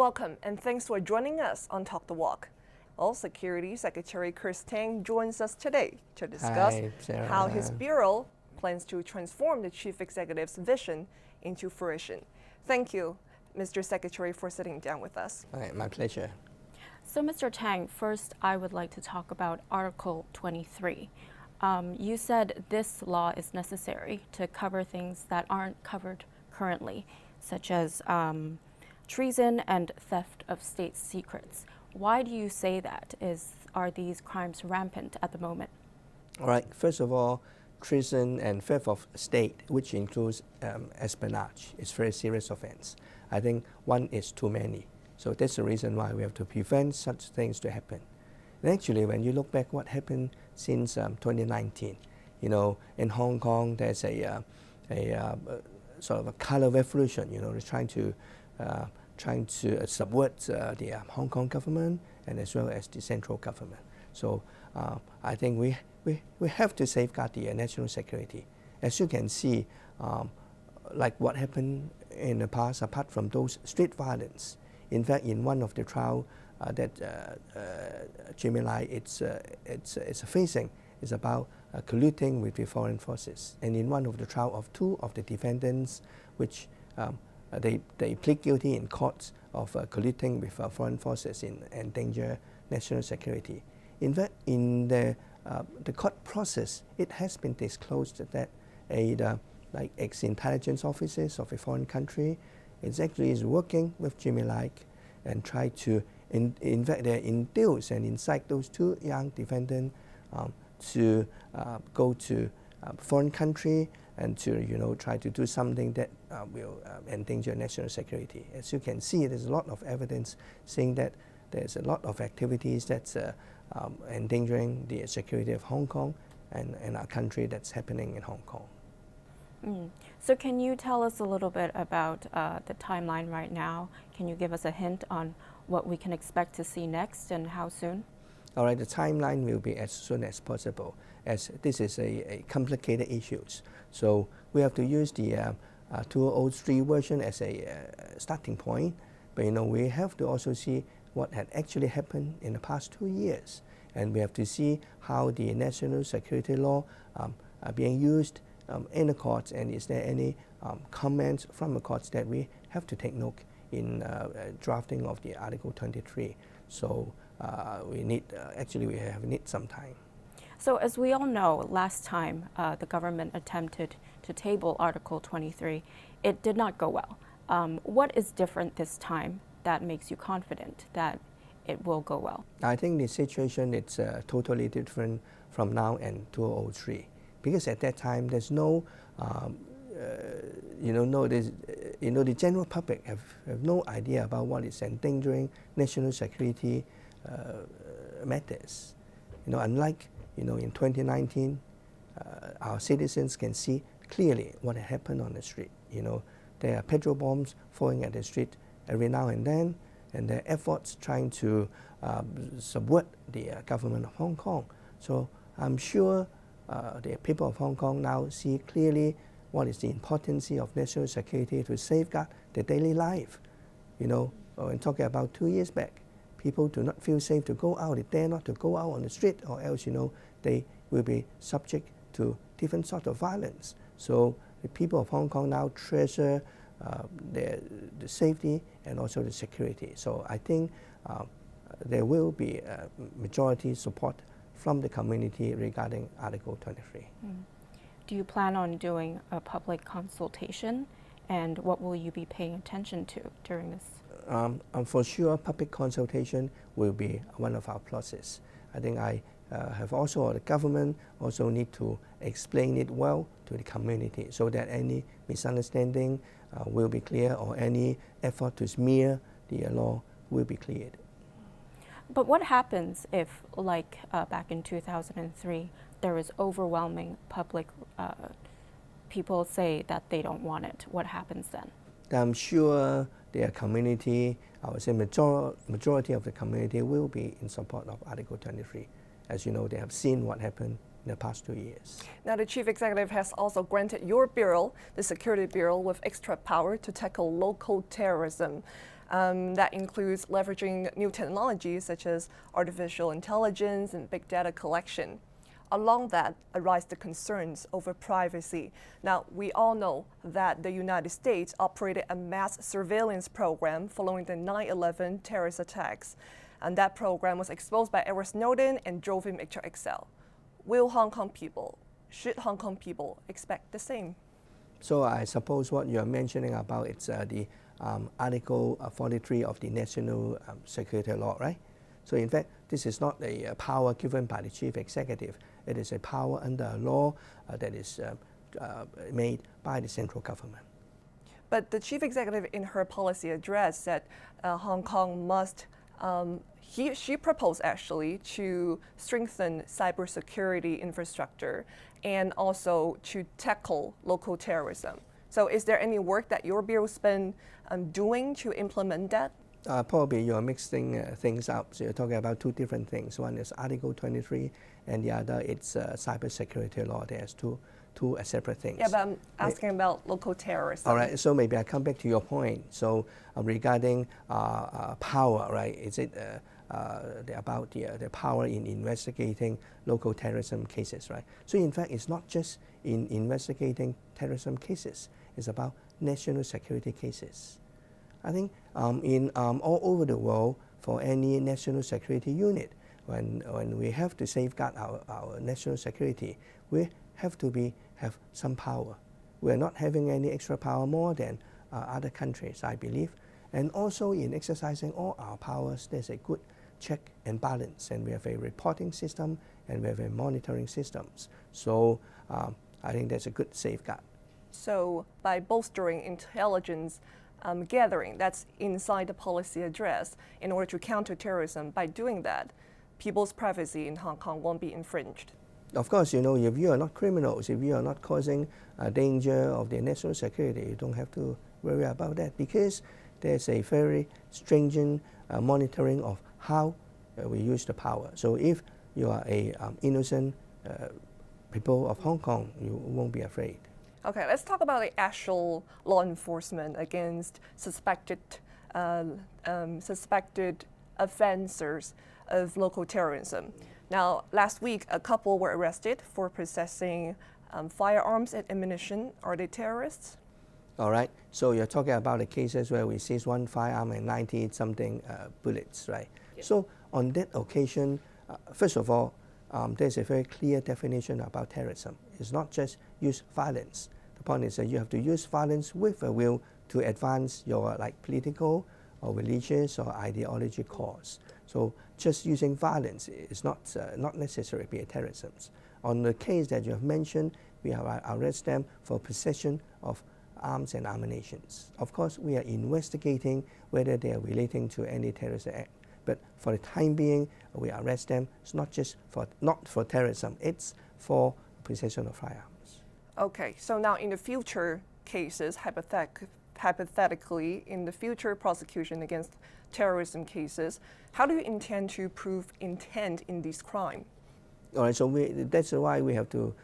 Welcome and thanks for joining us on Talk the Walk. Well, Security Secretary Chris Tang joins us today to discuss how his bureau plans to transform the Chief Executive's vision into fruition. Thank you, Mr. Secretary, for sitting down with us. My pleasure. So, Mr. Tang, first I would like to talk about Article 23. You said this law is necessary to cover things that aren't covered currently, such as treason and theft of state secrets. Why do you say that? Are these crimes rampant at the moment? All right. First of all, treason and theft of state, which includes espionage, is very serious offense. I think one is too many. So that's the reason why we have to prevent such things to happen. And actually, when you look back what happened since 2019, in Hong Kong, there's a sort of a color revolution. They're trying to subvert the Hong Kong government and as well as the central government. So I think we have to safeguard the national security. As you can see, like what happened in the past, apart from those street violence. In fact, in one of the trials that Jimmy Lai is facing is about colluding with the foreign forces. And in one of the trials of two of the defendants, which they plead guilty in courts of colluding with foreign forces in endanger national security. In fact, in the court process, it has been disclosed that like ex-intelligence officers of a foreign country is working with Jimmy Lai and try to, in fact, they induce and incite those two young defendants to go to a foreign country and to try to do something that will endanger national security. As you can see, there's a lot of evidence saying that there's a lot of activities that's endangering the security of Hong Kong and our country that's happening in Hong Kong. So can you tell us a little bit about the timeline right now? Can you give us a hint on what we can expect to see next and how soon? All right, the timeline will be as soon as possible, as this is a complicated issue. So we have to use the 2003 version as a starting point, but we have to also see what had actually happened in the past 2 years, and we have to see how the national security law are being used in the courts, and is there any comments from the courts that we have to take note in drafting of the Article 23. So we need some time. So as we all know, last time the government attempted to table Article 23, it did not go well. What is different this time that makes you confident that it will go well? I think the situation is totally different from now and 2003. Because at that time, there's no, the general public have no idea about what is endangering national security matters. Unlike, in 2019, our citizens can see clearly what happened on the street. There are petrol bombs falling at the street every now and then, and there are efforts trying to subvert the government of Hong Kong. So I'm sure the people of Hong Kong now see clearly what is the importance of national security to safeguard their daily life. When talking about 2 years back, people do not feel safe to go out. They dare not to go out on the street, or else, they will be subject to different sorts of violence. So the people of Hong Kong now treasure the safety and also the security. So I think there will be majority support from the community regarding Article 23. Do you plan on doing a public consultation, and what will you be paying attention to during this? For sure, public consultation will be one of our process. I think the government also need to explain it well to the community so that any misunderstanding will be clear, or any effort to smear the law will be cleared. But what happens if, like back in 2003, there is overwhelming public, people say that they don't want it? What happens then? I'm sure their community, I would say majority of the community will be in support of Article 23. As you know, they have seen what happened in the past 2 years. Now, the Chief Executive has also granted your bureau, the Security Bureau, with extra power to tackle local terrorism. That includes leveraging new technologies such as artificial intelligence and big data collection. Along that arise the concerns over privacy. Now, we all know that the United States operated a mass surveillance program following the 9/11 terrorist attacks. And that program was exposed by Edward Snowden and drove him to exile. Should Hong Kong people expect the same? So I suppose what you're mentioning about it's the Article 43 of the National Security Law, right? So in fact, this is not a power given by the chief executive. It is a power under a law that is made by the central government. But the chief executive in her policy address said Hong Kong must, she proposed actually to strengthen cybersecurity infrastructure and also to tackle local terrorism. So is there any work that your bureau's been doing to implement that? Probably you're mixing things up. So you're talking about two different things. One is Article 23 and the other it's cybersecurity law. There's two separate things. Yeah, but I'm asking about local terrorism. All right, so maybe I come back to your point. So regarding power, right? Is it about the power in investigating local terrorism cases, right? So in fact, it's not just in investigating terrorism cases. It's about national security cases. I think in all over the world, for any national security unit, when we have to safeguard our national security, we have to have some power. We're not having any extra power more than other countries, I believe. And also in exercising all our powers, there's a good check and balance, and we have a reporting system and we have a monitoring systems. So I think that's a good safeguard. So by bolstering intelligence gathering that's inside the policy address in order to counter terrorism, by doing that, people's privacy in Hong Kong won't be infringed. Of course, you know, if you are not criminals, if you are not causing a danger of their national security, you don't have to worry about that because there's a very stringent monitoring of how we use the power. So if you are a innocent people of Hong Kong, you won't be afraid. Okay, let's talk about the actual law enforcement against suspected offenders of local terrorism. Now, last week, a couple were arrested for possessing firearms and ammunition. Are they terrorists? All right. So you're talking about the cases where we seize one firearm and 90-something bullets, right? Yes. So on that occasion, first of all, there's a very clear definition about terrorism. It's not just use violence. The point is that you have to use violence with a will to advance your political or religious or ideology cause. So just using violence is not necessary to be a terrorism. On the case that you have mentioned, we have arrested them for possession of arms and ammunition. Of course, we are investigating whether they are relating to any terrorist act. But for the time being, we arrest them. It's not for terrorism. It's for possession of firearms. Okay, so now in the future cases, hypothetically, in the future prosecution against terrorism cases, how do you intend to prove intent in this crime? All right, so that's why we have to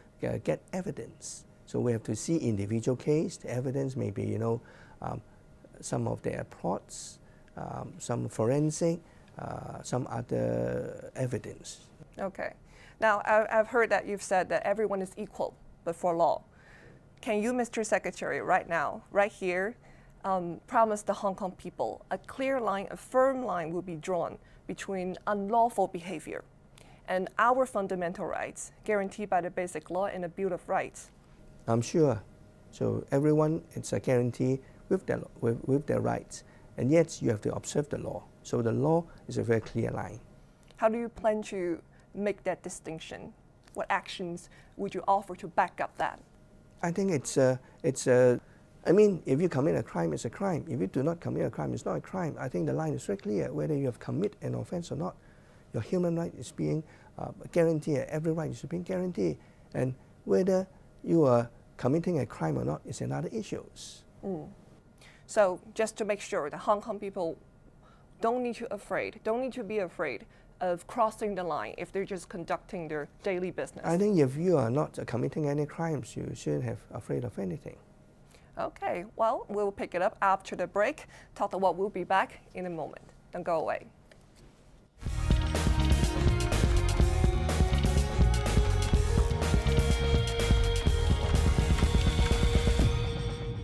get evidence. So we have to see individual case. The evidence may be, some of their plots, some forensic, some other evidence. Okay. Now, I've heard that you've said that everyone is equal before law. Can you, Mr. Secretary, right now, right here, promise the Hong Kong people a clear line, a firm line will be drawn between unlawful behavior and our fundamental rights guaranteed by the Basic Law and the Bill of Rights? I'm sure. So everyone, it's a guarantee with their rights. And yet you have to observe the law. So the law is a very clear line. How do you plan to make that distinction? What actions would you offer to back up that? I think if you commit a crime, it's a crime. If you do not commit a crime, it's not a crime. I think the line is very clear. Whether you have committed an offense or not, your human right is being guaranteed. Every right is being guaranteed. And whether you are committing a crime or not is another issue. So just to make sure the Hong Kong people don't need to be afraid of crossing the line if they're just conducting their daily business. I think if you are not committing any crimes, you shouldn't have afraid of anything. Okay, well, we'll pick it up after the break. Talk the Walk will be back in a moment. Don't go away.